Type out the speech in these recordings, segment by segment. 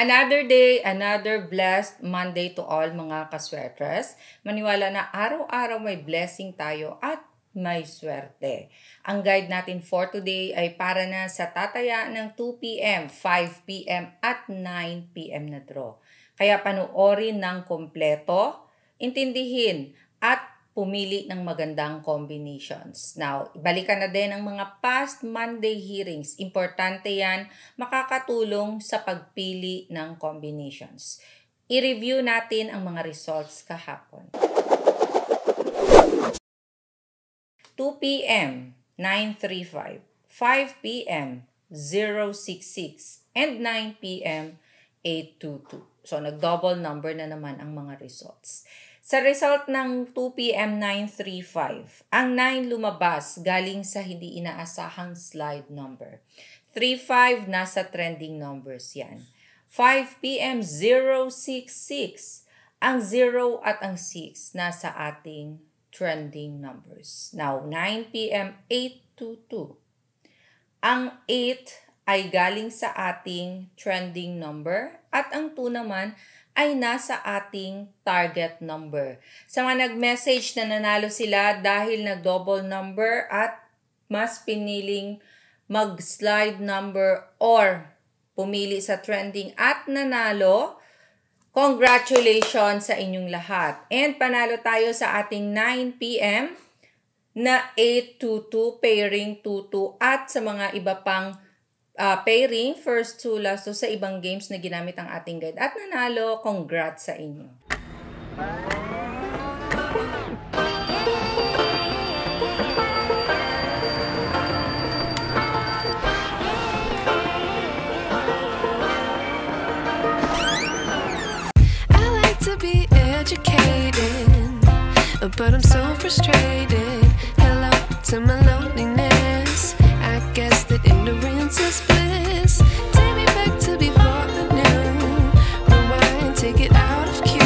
Another day, another blessed Monday to all mga kaswertres. Maniwala na araw-araw may blessing tayo at may swerte. Ang guide natin for today ay para na sa tataya ng 2 p.m., 5 p.m. at 9 p.m. na draw. Kaya panoorin ng kompleto, intindihin at pumili ng magandang combinations. Now, balikan na din ang mga past Monday hearings. Importante yan, makakatulong sa pagpili ng combinations. I-review natin ang mga results kahapon. 2 p.m. 935, 5 p.m. 066, and 9 p.m. 822. So, nag-double number na naman ang mga results. Sa result ng 2 p.m. 935, ang 9 lumabas galing sa hindi inaasahang slide number. 35 nasa trending numbers yan. 5 p.m. 066, ang 0 at ang 6 nasa ating trending numbers. Now, 9 p.m. 822. Ang 8 ay galing sa ating trending number at ang 2 naman ay nasa ating target number. Sa mga nag-message na nanalo sila dahil nag-double number at mas piniling mag-slide number or pumili sa trending at nanalo, congratulations sa inyong lahat. And panalo tayo sa ating 9 p.m. na 822 pairing 22 at sa mga iba pang pairing, first to last to sa ibang games na ginamit ang ating guide at nanalo, congrats sa inyo. I like to be educated, but I'm so frustrated. Hello to my loneliness. I guess that ignorance is bliss. Take me back to before the new. Rewind, take it out of cue.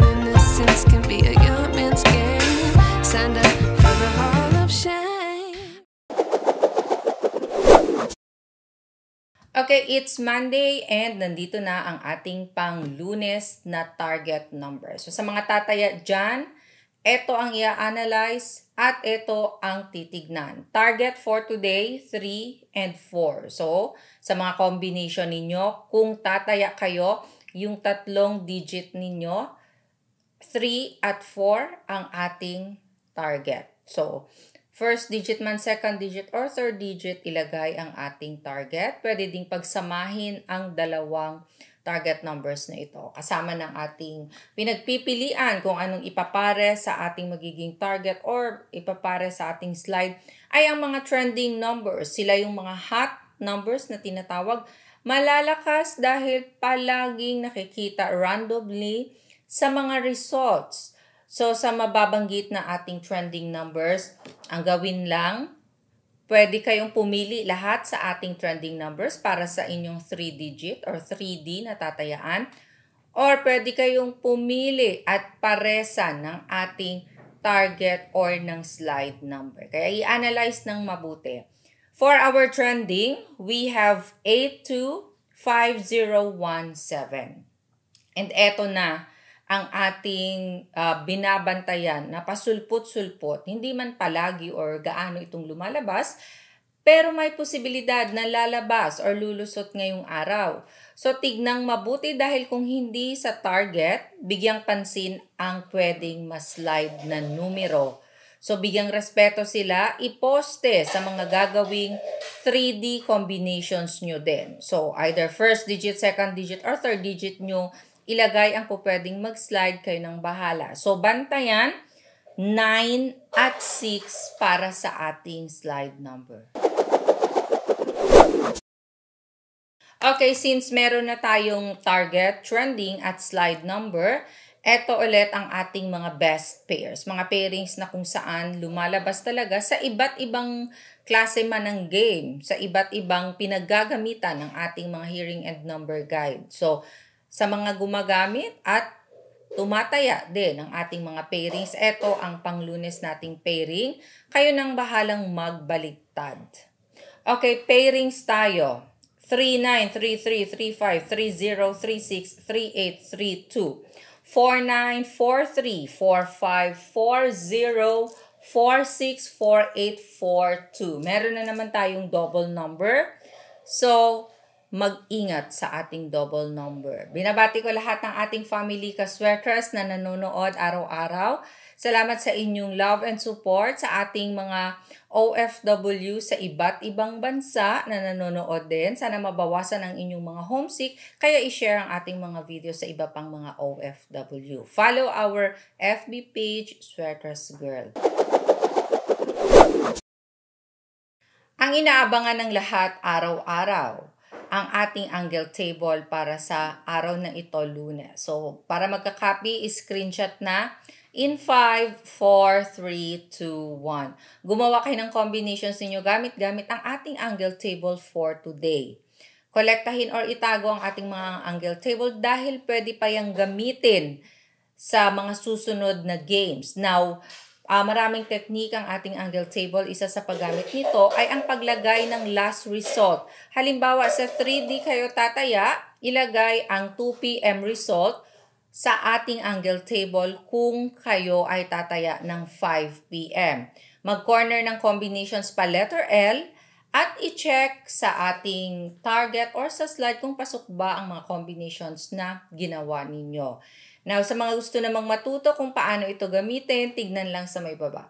Innocence can be a young man's game. Signed up for the hall of shame. Okay, it's Monday and nandito na ang ating pang-Lunes na target number. So sa mga tataya dyan, ito ang i-analyze at ito ang titignan. Target for today, 3 and 4. So, sa mga combination ninyo, kung tataya kayo, yung tatlong digit ninyo, 3 at 4 ang ating target. So, first digit man, second digit, or third digit, ilagay ang ating target. Pwede ding pagsamahin ang dalawang target numbers na ito. Kasama ng ating pinagpipilian kung anong ipapare sa ating magiging target or ipapare sa ating slide ay ang mga trending numbers. Sila yung mga hot numbers na tinatawag. Malalakas dahil palaging nakikita randomly sa mga results. So, sa mababanggit na ating trending numbers, ang gawin lang, pwede kayong pumili lahat sa ating trending numbers para sa inyong 3-digit or 3D na tatayaan. Or pwede kayong pumili at paresan ng ating target or ng slide number. Kaya i-analyze ng mabuti. For our trending, we have 825017. And eto na ang ating binabantayan na pasulpot-sulpot, hindi man palagi or gaano itong lumalabas, pero may posibilidad na lalabas or lulusot ngayong araw. So, tignang mabuti dahil kung hindi sa target, bigyang pansin ang pwedeng maslide na numero. So, bigyang respeto sila, iposte sa mga gagawing 3D combinations nyo din. So, either first digit, second digit, or third digit nyo ilagay ang po pwedeng mag-slide, kayo ng bahala. So, bantayan, 9 at 6 para sa ating slide number. Okay, since meron na tayong target, trending at slide number, eto ulit ang ating mga best pairs. Mga pairings na kung saan lumalabas talaga sa iba't ibang klase man ng game, sa iba't ibang pinaggagamitan ng ating mga hearing and number guide. So, sa mga gumagamit at tumataya din ang ating mga pairings, ito ang pang-Lunes nating pairing. Kayo nang bahalang magbaliktad. Okay, pairings tayo. 39333530363832, 49434540464842. Meron na naman tayong double number. So, mag-ingat sa ating double number. Binabati ko lahat ng ating family kaswerters na nanonood araw-araw. Salamat sa inyong love and support sa ating mga OFW sa iba't ibang bansa na nanonood din. Sana mabawasan ang inyong mga homesick, kaya i-share ang ating mga video sa iba pang mga OFW. Follow our FB page, Sweaters Girl. Ang inaabangan ng lahat araw-araw, ang ating angle table para sa araw na ito, Lunes. So, para magka-copy, screenshot na in 5, 4, 3, 2, 1. Gumawa kayo ng combinations ninyo gamit ang ating angle table for today. Kolektahin or itago ang ating mga angle table dahil pwede pa yung gamitin sa mga susunod na games. Now, maraming technique ang ating angle table. Isa sa paggamit nito ay ang paglagay ng last result. Halimbawa, sa 3D kayo tataya, ilagay ang 2 p.m. result sa ating angle table kung kayo ay tataya ng 5 p.m. Mag-corner ng combinations pa letter L at i-check sa ating target or sa slide kung pasok ba ang mga combinations na ginawa ninyo. Now, sa mga gusto namang matuto kung paano ito gamitin, tignan lang sa may baba.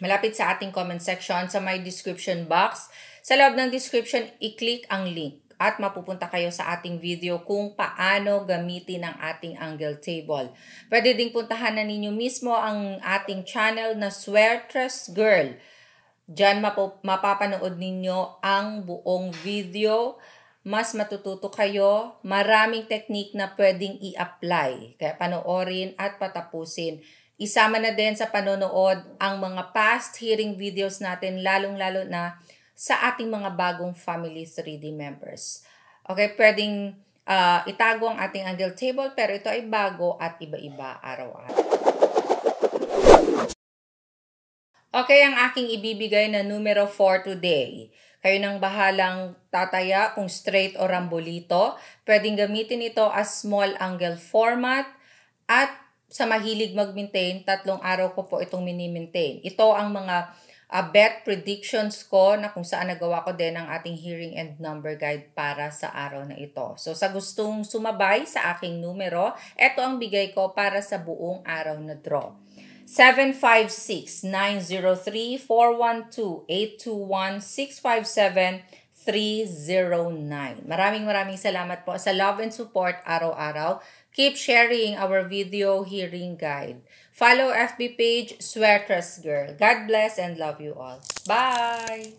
Malapit sa ating comment section, sa my description box. Sa loob ng description, i-click ang link at mapupunta kayo sa ating video kung paano gamitin ang ating angle table. Pwede ding puntahan na ninyo mismo ang ating channel na Sweaters Girl. Diyan mapapanood ninyo ang buong video. Mas matututo kayo, maraming technique na pwedeng i-apply. Kaya panoorin at patapusin. Isama na din sa panonood ang mga past hearing videos natin, lalong-lalo na sa ating mga bagong family 3D members. Okay, pwedeng itago ang ating angle table, pero ito ay bago at iba-iba araw-araw. Okay, ang aking ibibigay na numero for today. Kayo nang bahalang tataya kung straight o rambolito. Pwedeng gamitin ito as small angle format at sa mahilig mag-maintain, 3 araw ko po itong mini-maintain. Ito ang mga bet predictions ko na kung saan nagawa ko din ang ating hearing and number guide para sa araw na ito. So sa gustong sumabay sa aking numero, ito ang bigay ko para sa buong araw na draw. 756-903-412-821-657-309. Maraming salamat po sa love and support araw-araw. Keep sharing our video hearing guide. Follow FB page, Sweaters Girl. God bless and love you all. Bye!